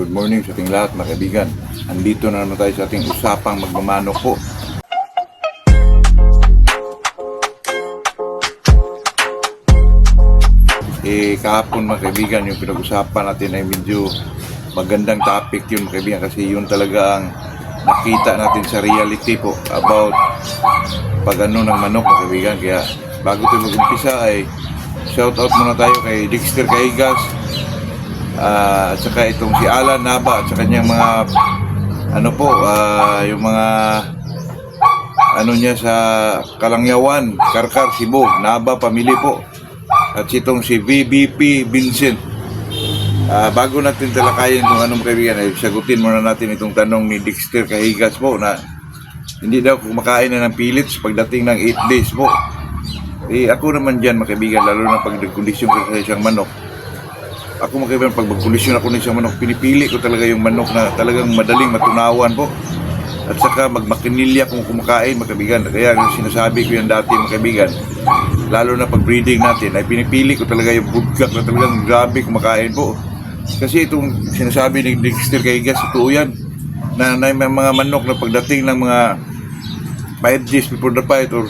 Good morning sa ating lahat mga kaibigan. Andito na naman tayo sa ating usapang magmamanok po. Kahapon mga kaibigan, yung pinag-usapan natin ay medyo magandang topic yun mga kaibigan, kasi yun talaga ang nakita natin sa reality po about pag-ano ng manok mga kaibigan. Kaya bago tayo mag-umpisa ay shout out muna tayo kay Dexter Caigas, at saka itong si Alan Naba at sa kanyang mga yung mga niya sa Kalangyawan, Karkar, Cebu, Naba family po, at itong si VBP Vincent. Bago natin talakayin kung anong kaibigan, ay sagutin muna natin itong tanong ni Dexter Caigas po na hindi daw kumakain na ng pellets pagdating ng 8 days po. Ako naman dyan mga kaibigan, lalo na pag nagkondisyon ko sa isang manok. Ako mga kaibigan, pag magkondisyon ako ng isang manok, pinipili ko talaga yung manok na talagang madaling matunawan po. At saka magmakinilya kung kumakain mga kaibigan. Kaya yung sinasabi ko yan dati mga kaibigan, lalo na pag breeding natin, ay pinipili ko talaga yung budgak na talagang grabe kumakain po. Kasi itong sinasabi ni Dexter Caigas, ito yan, na may mga manok na pagdating ng mga 5 days before the fight, or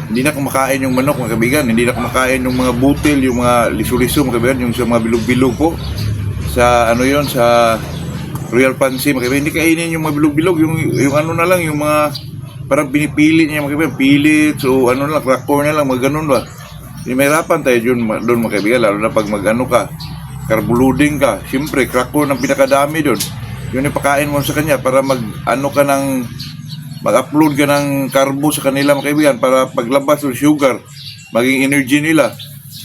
hindi na kumakain yung manok mga kaibigan, hindi na kumakain yung mga butil, yung mga liso-liso mga kaibigan, yung sa mga bilog-bilog po sa sa Royal Pansy mga kaibigan. Hindi kainin yung mga bilog-bilog, yung na lang, yung mga parang pinipili niya mga kaibigan, pellets o cracker na lang, mga ganun ba. Mahirapan tayo doon mga kaibigan, lalo na pag ka, carboloading ka, siyempre cracker ng pinakadami doon, yun ipakain mo sa kanya para mag-upload ka ng carbo sa kanila mga kaibigan, para paglabas ng sugar, maging energy nila.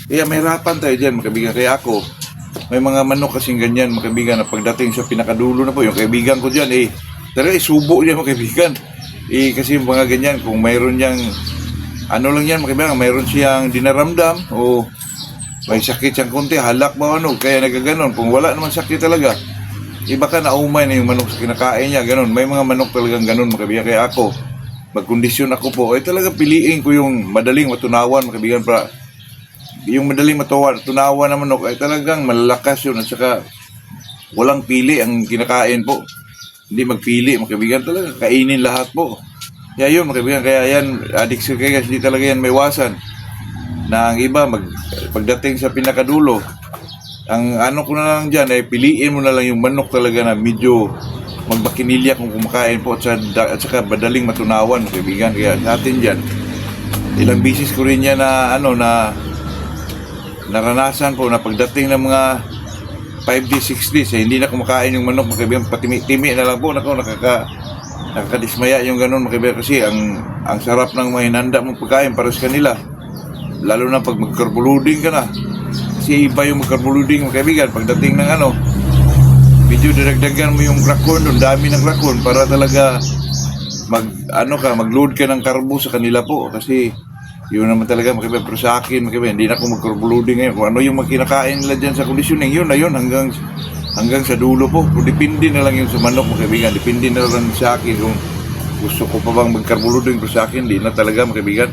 Kaya mahirapan tayo dyan mga kaibigan. Kaya ako, may mga manok kasing ganyan mga kaibigan, na pagdating sa pinakadulo na po, yung kaibigan ko dyan, talaga subo niya mga kaibigan. Kasi yung mga ganyan, kung mayroon niyang, lang yan mga kaibigan, mayroon siyang dinaramdam, o may sakit siyang konti, halak ba kaya nagaganon. Kung wala naman sakit talaga, baka naumay na yung manok sa kinakain niya, ganun. May mga manok talagang ganun mga kaibigan. Kaya ako, magkondisyon ako po, ay talaga piliin ko yung madaling matunawan mga kaibigan, para yung madaling matunawan na manok ay talagang malalakas yun, at saka walang pili ang kinakain po. Hindi magpili mga kaibigan, talaga kainin lahat po. Kaya yun mga kaibigan, kaya yan, Dexter Caigas, hindi talaga yan may iwasan na ang iba pagdating sa pinakadulo, ang ko na lang dyan ay piliin mo na lang yung manok talaga na medyo magbakinilya kung kumakain po, at saka madaling matunawan mga kaibigan. Kaya sa atin dyan, ilang bisis ko rin yan na naranasan po, na pagdating ng mga 5 days, 6 days, hindi na kumakain yung manok mga kaibigan, patimi-timi na lang po, nakakadismaya yung ganun mga kaibigan. Kasi ang sarap ng mga hinanda mong pagkain para sa kanila, lalo na pag mag-carboloading ka na. Kasi iba yung mag-carboloading mga kaibigan, pagdating ng medyo dinagdagan mo yung raccoon doon, dami ng raccoon, para talaga mag-load ka ng carbo sa kanila po. Kasi yun naman talaga mga kaibigan. Pero sa akin mga kaibigan, hindi na ako mag-carboloading ngayon. Kung ano yung kinakain nila dyan sa conditioning, yun na yun hanggang sa dulo po. Pero depende na lang yun sa manok mga kaibigan, depende na lang sa akin kung gusto ko pa bang mag-carboloading. Pero sa akin, hindi na talaga mga kaibigan.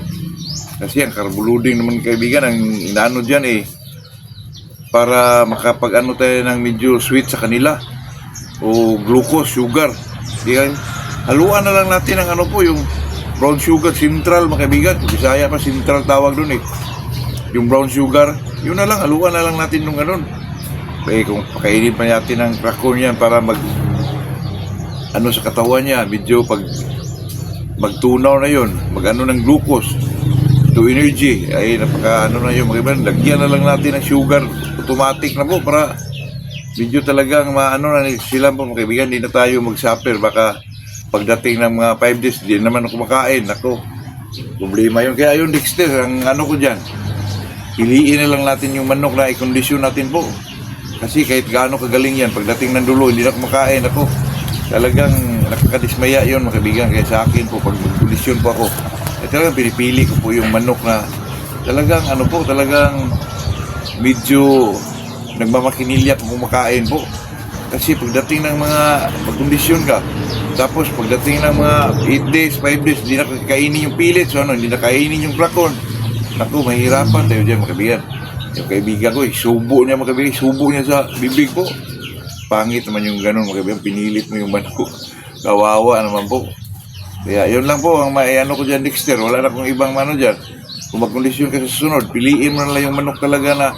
Kasi ang carboloading naman kaibigan, ang inaano dyan para makapag tayo ng medyo sweet sa kanila, o glucose, sugar. Kaya haluan na lang natin ang yung brown sugar, central mga kaibigan. Bisaya pa, central tawag doon yung brown sugar, yun na lang, haluan na lang natin nung kung pakainin pa natin ng cracker niyan para sa katawan niya, medyo pag magtunaw na yun, ng glucose to energy, ay napaka na yun mga kaibigan. Lagyan na lang natin ng sugar, automatic na po, para medyo talagang na sila po mga kaibigan, hindi na tayo mag-suffer. Baka pagdating ng mga 5 days, hindi naman kumakain, problema yun. Kaya yun Dexter, ang ko dyan, piliin na lang natin yung manok na i-condition natin po. Kasi kahit gaano kagaling yan, pagdating ng dulo, hindi na kumakain, talagang nakakadismaya yun mga kaibigan. Kaya sa akin po, pag mag-condition po ako, talagang pinipili ko po yung manok na talagang talagang medyo nagmamakinilya kung kumakain po. Kasi pagdating ng mga pagkondisyon ka, tapos pagdating ng mga 8 days, 5 days, hindi na kainin yung pellets, hindi na kainin yung cracker, mahirapan tayo dyan mga kaibigan. Yung kaibigan ko, subo niya mga kaibigan, subo niya sa bibig po. pangit naman yung ganun, mga kaibigan, pinilit mo yung manok. Kawawa naman po. Kaya yun lang po ang ano ko dyan, Dexter. Wala na kong ibang ano dyan. Kung magkondisyon ka sa susunod, piliin mo na lang yung manok talaga na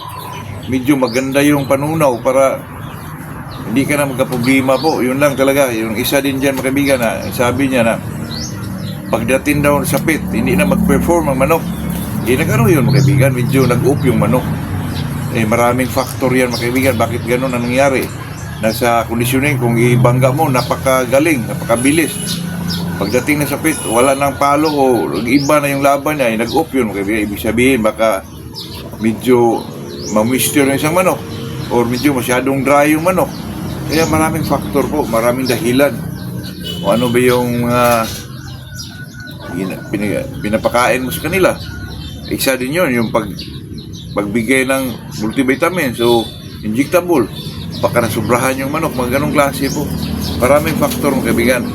medyo maganda yung panunaw para hindi ka na magka-problema po. Yun lang talaga. Yung isa din dyan, mga kaibigan, na sabi niya na pagdating daw sa pit, hindi na mag-perform ang manok. Nagkaroon yun, mga kaibigan. Medyo nag-up yung manok. Maraming factor yan, mga kaibigan. Bakit ganun ang nangyari? Nasa conditioning, kung ibangga mo, napakagaling, napakabilis. Pagdating na sa pit, wala nang palo o iba na yung laban niya, nag-up yun. Kaya ibig sabihin, baka medyo ma-moisture yung isang manok or medyo masyadong dry yung manok. Kaya maraming factor po, maraming dahilan. O ano ba yung pinapakain mo sa kanila. Isa din yun, yung pagbigay ng multivitamins o injectable. Baka nasubrahan yung manok, mga ganong klase po. Maraming factor, mga kaibigan.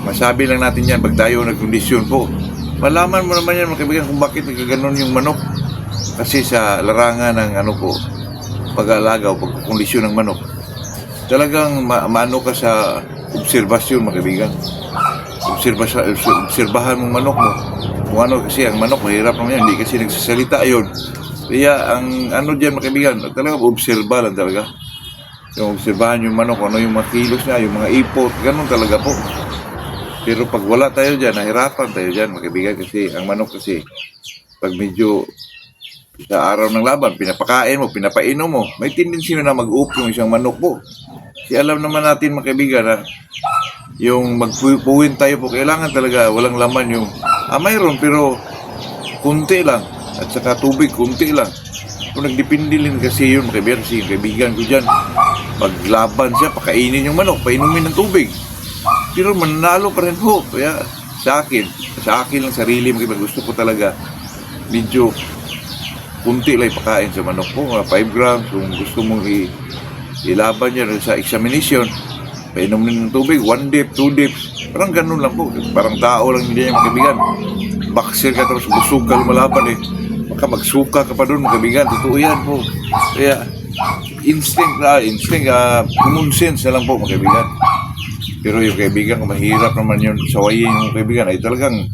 Masabi lang natin yan pag tayo nagkondisyon po. Malaman mo naman yan, mga kaibigan, kung bakit nagkaganon yung manok. Kasi sa larangan ng pag-aalaga o pagkondisyon ng manok, talagang maano ka sa obserbasyon, mga kaibigan. Obserbahan mong manok mo. Kung ano, kasi ang manok, mahirap naman yan, hindi kasi nagsasalita yun. Kaya ang dyan, mga kaibigan, talagang obserba lang talaga. Yung obserbahan yung manok, ano yung mga kilos niya, yung mga ipot, ganun talaga po. Pero pag wala tayo dyan, nahirapan tayo dyan, mga kaibigan, kasi ang manok kasi, pag medyo sa araw ng laban, pinapakain mo, pinapainom mo, may tendency na mag-up yung isang manok po. Kasi alam naman natin, mga kaibigan, na yung magpuwin tayo po, kailangan talaga walang laman yung, mayroon, pero kunti lang, at saka tubig, kunti lang. Kung nagdepende din kasi yun, mga kaibigan ko dyan, paglaban siya, pakainin yung manok, painumin ng tubig. Pero mananalo pa rin po. Kaya sa akin lang sarili, mga gusto ko talaga medyo kunti lang ipakain sa manok po, mga 5 grams. Kung gusto mong ilaban yan sa examination, painumin ng tubig, 1 dip, 2 dips. Parang ganun lang po. Parang tao lang hindi niya, mga kaibigan. Boxer ka tapos busog ka lumalaban baka magsuka ka pa doon, mga kaibigan. Totoo yan po. Kaya instinct, common sense na lang po, mga kaibigan. Pero yung kaibigan, kung mahirap naman yun, sawayin yung kaibigan, ay talagang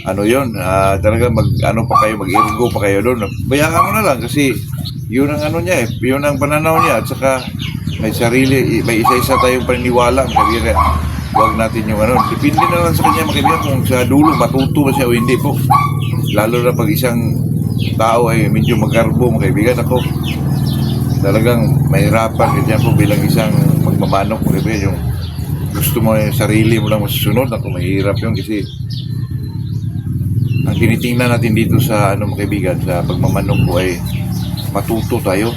talagang mag-ergo pa kayo doon. Bayaan mo na lang kasi yun ang niya yun ang pananaw niya, at saka may isa-isa tayong paniniwala, mga kaibigan. Huwag natin yung depende na lang sa kanya, mga kaibigan, kung sa dulo matuto ba siya o hindi po. Lalo na pag isang tao ay medyo magarbo, mga kaibigan, ako talagang mahirapan ganyan po bilang isang magmamanok, mga kaibigan. Yung gusto mo yung sarili mo lang masusunod, ako mahirap yun kasi ang tinitingnan natin dito sa mga kaibigan, sa pagmamanok po ay matuto tayo,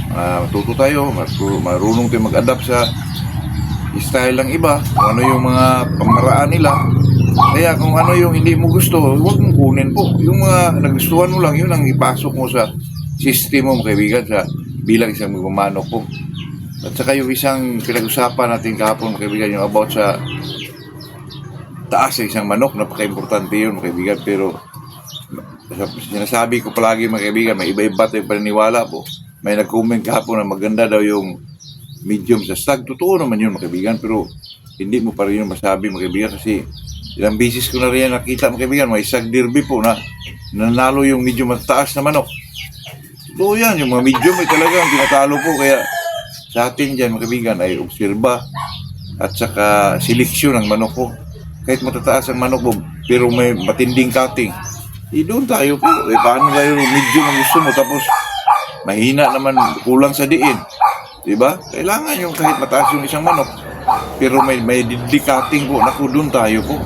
marunong tayo mag-adapt sa style ng iba, kung ano yung mga pamaraan nila. Kaya kung ano yung hindi mo gusto, huwag mong kunin po. Yung mga nagustuhan mo lang, yun ang ipasok mo sa system mo, mga kaibigan, sa bilang isang magmamanok po. At saka yung isang pinag-usapan natin kahapon, mga kaibigan, yung about sa taas ng isang manok, napaka-importante yun, mga kaibigan. Pero sinasabi ko palagi, mga kaibigan, may iba-iba tayong paniniwala po. May nag-comment kahapon na maganda daw yung medium sa stag. Totoo naman yun, mga kaibigan, pero hindi mo pa rin yung masabi, mga kaibigan, kasi ilang bisis ko na rin nakita, mga kaibigan, may stag derby po na nanalo yung medium mataas na manok. Totoo yan, yung mga medium ay talagang tinatalo po. Kaya sa atin dyan, mga kaibigan, ay obserba at saka seleksyon ng manok po. Kahit matataas ang manok po, pero may matinding cutting, doon tayo po. Paano tayo medium ang gusto mo, tapos mahina naman, kulang sa diin, diba? Kailangan yung kahit mataas yung isang manok, pero may cutting po. Naku, doon tayo po.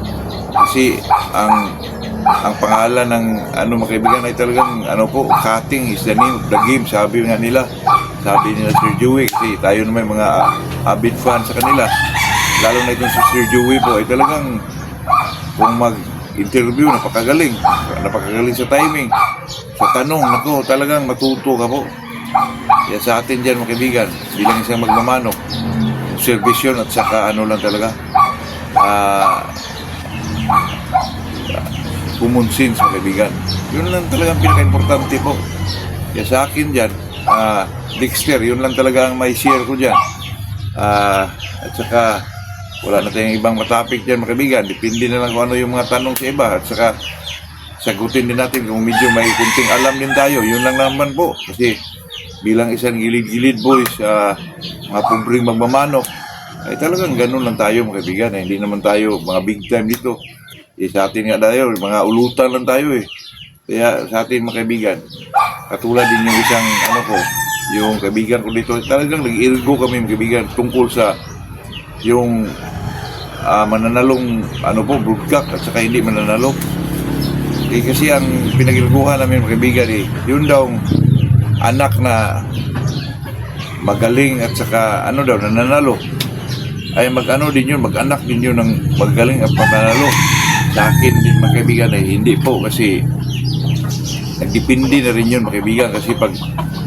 Kasi ang pangalan ng mga kaibigan ay talagang cutting is the name of the game, sabi nila Sir Joey. Kasi tayo naman mga avid fan sa kanila, lalo na itong si Sir Joey po ay talagang kung mag-interview, napakagaling sa timing, sa tanong, naku, talagang matuto ka po. Kaya sa atin dyan, mga kaibigan, bilang isang magmamanok, observation at saka lang talaga common sense, mga kaibigan. Yun lang talagang pinaka-importante po. Kaya sa akin dyan, Dexter, yun lang talaga ang may share ko dyan. At saka wala na tayong ibang matapik dyan mga kaibigan. Depende na lang kung ano yung mga tanong sa iba. At saka sagutin din natin kung medyo may kunting alam din tayo. Yun lang naman po. Kasi bilang isang gilid-gilid boys, mga pumring magmamanok, ay talagang ganun lang tayo mga kaibigan. Hindi naman tayo mga big time dito. Sa atin nga tayo, mga ulutan lang tayo eh. Kaya sa atin mga kaibigan, katulad din yung isang yung kaibigan ko dito, talagang nag-irgo kami mga kaibigan tungkol sa yung mananalong broodcock at saka hindi mananalo. Kasi ang pinag-irguhan namin mga kaibigan yun daw anak na magaling at saka nananalo ay mag-anak din yun ng magaling at pananalo. Sa akin din mga kaibigan hindi po, kasi nagdepende na rin yun mga kaibigan. Kasi pag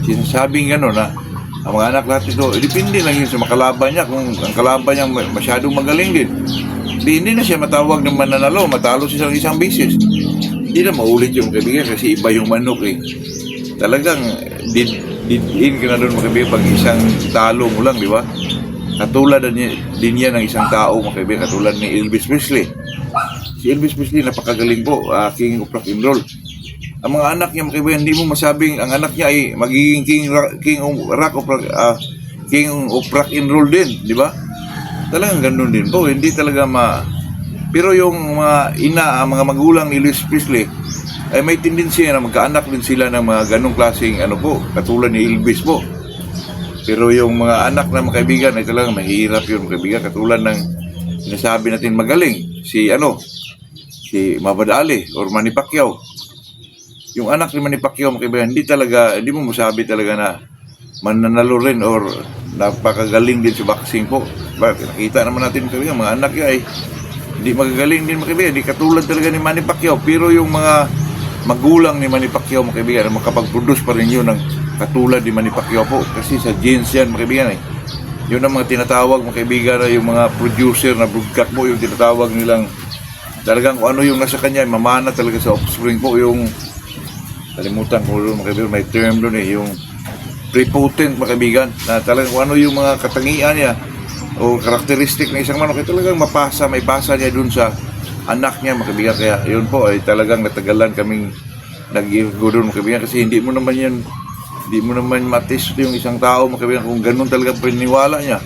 sinasabing gano'n na ang mga anak lahat ito, depende lang yun sa makalaban niya. Kung ang kalaban niya masyadong magaling din, hindi na siya matawag ng mananalo, matalo siya sa isang beses. Hindi na maulit yung kaibigan kasi iba yung manok Talagang didin ka na doon mga kaibigan pag isang talo mo lang, di ba? Katulad din yan ng isang tao mga kaibigan, katulad ni Elvis Presley. Si Elvis Presley napakagaling po, king of rock and roll. Ang mga anak niya mga kaibigan, hindi mo masabing ang anak niya ay magiging king of rock and roll din, di ba? Talagang ganun din po, hindi talaga pero yung mga mga magulang ni Elvis Presley ay may tendency na magkaanak din sila ng mga ganung klaseng katulad ni Elvis po. Pero yung mga anak na mga kaibigan ay talagang mahirap yun mga kaibigan, katulad ng sinasabi natin magaling si Muhammad Ali or Manny Pacquiao. Yung anak ni Manny Pacquiao mga kaibigan, hindi mo masabi talaga na mananalo rin or napakagaling din sa boxing po. Bakit? Nakita naman natin mga kaibigan, mga anak niya ay hindi magagaling din mga kaibigan, hindi katulad talaga ni Manny Pacquiao. Pero yung mga magulang ni Manny Pacquiao mga kaibigan, makapag-produce pa rin yun ng katulad ni Manny Pacquiao po. Kasi sa genes yan mga kaibigan yun ang mga tinatawag mga kaibigan yung mga producer na broodcock mo, yung tinatawag nilang talagang kung ano yung nasa kanya, mamana talaga sa offspring po. Yung kalimutan ko mga kaibigan, may term doon yung prepotent mga kaibigan, na talagang kung ano yung mga katangian niya o karakteristik ng isang manok ay talagang may pasa niya dun sa anak niya mga kaibigan. Kaya yun po ay talagang natagalan kaming nag-irgo doon mga kaibigan, kasi hindi mo naman matis yung isang tao mga kaibigan kung ganun talaga paniniwala niya.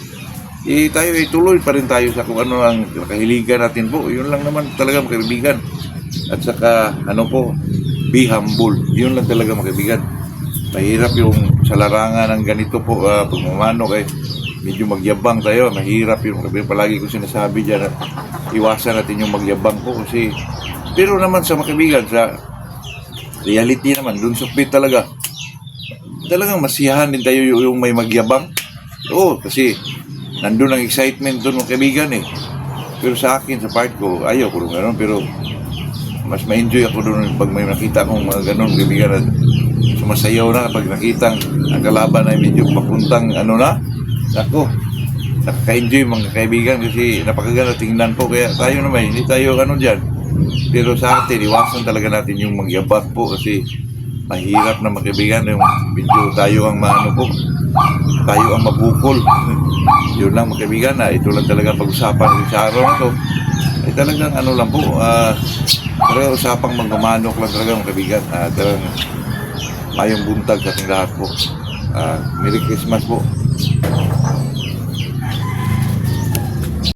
Tayo ay tuloy pa rin tayo sa kung ano ang kahiligan natin po. Yun lang naman talaga mga kaibigan. At saka be humble. Yun lang talaga mga kaibigan. Mahirap yung sa larangan ng ganito po, pagmamanok medyo magyabang tayo. Mahirap yung mga kaibigan. Palagi ko sinasabi dyan na iwasan natin yung magyabang po. Pero naman sa mga kaibigan, sa reality naman, dun sa pit talagang masiyahan din tayo yung may magyabang. Oo, kasi nandun ang excitement dun mga kaibigan Pero sa akin, sa part ko, ayaw ko gano'n. Pero mas ma-enjoy ako doon pag may nakita akong mga gano'n kaibigan na sumasayaw na pag nakita ang kalaban ay medyo papuntang nakaka-enjoy mga kaibigan, kasi napakaganda tingnan po. Kaya tayo naman, hindi tayo dyan. Pero sa atin, iwasan talaga natin yung magyabang po, kasi mahirap na mga kaibigan yung medyo tayo ang tayo ang mabukol. Yun lang mga kaibigan, ito lang talaga pag-usapan sa araw na to. Ay talagang lang po, pero usapang magmamanok lang talaga mga kaibigan. Talagang mayong buntag sa ating lahat po. Merry Christmas po.